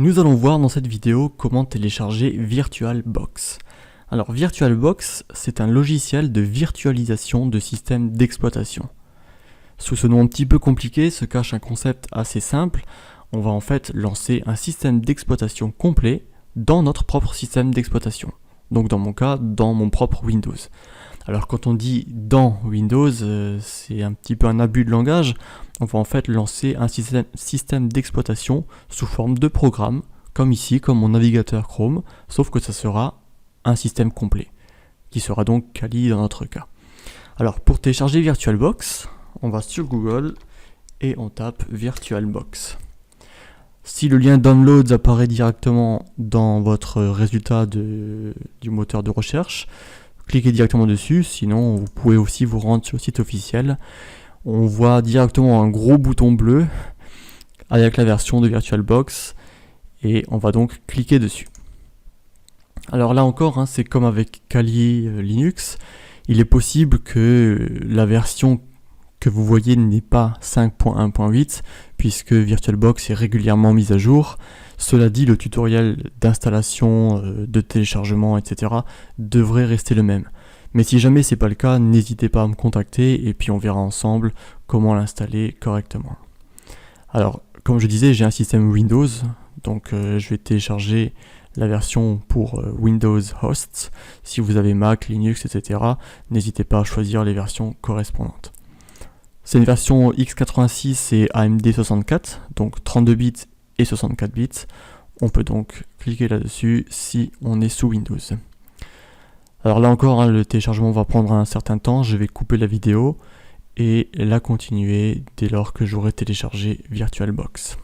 Nous allons voir dans cette vidéo comment télécharger VirtualBox. Alors VirtualBox, c'est un logiciel de virtualisation de système d'exploitation. Sous ce nom un petit peu compliqué se cache un concept assez simple. On va en fait lancer un système d'exploitation complet dans notre propre système d'exploitation. Donc dans mon cas, dans mon propre Windows. Alors quand on dit dans Windows, c'est un petit peu un abus de langage. On va en fait lancer un système d'exploitation sous forme de programme, comme ici, comme mon navigateur Chrome, sauf que ça sera un système complet, qui sera donc Kali dans notre cas. Alors pour télécharger VirtualBox, on va sur Google et on tape VirtualBox. Si le lien Downloads apparaît directement dans votre résultat du moteur de recherche, cliquez directement dessus, sinon vous pouvez aussi vous rendre sur le site officiel. On voit directement un gros bouton bleu avec la version de VirtualBox et on va donc cliquer dessus. Alors là encore, c'est comme avec Kali Linux, il est possible que la version que vous voyez n'est pas 5.1.8 puisque VirtualBox est régulièrement mise à jour. Cela dit, le tutoriel d'installation, de téléchargement, etc. devrait rester le même. Mais si jamais c'est pas le cas, n'hésitez pas à me contacter et puis on verra ensemble comment l'installer correctement. Alors, comme je disais, j'ai un système Windows, donc je vais télécharger la version pour Windows Hosts. Si vous avez Mac, Linux, etc., n'hésitez pas à choisir les versions correspondantes. C'est une version x86 et AMD 64, donc 32 bits et 64 bits. On peut donc cliquer là-dessus si on est sous Windows. Alors là encore, le téléchargement va prendre un certain temps. Je vais couper la vidéo et la continuer dès lors que j'aurai téléchargé VirtualBox.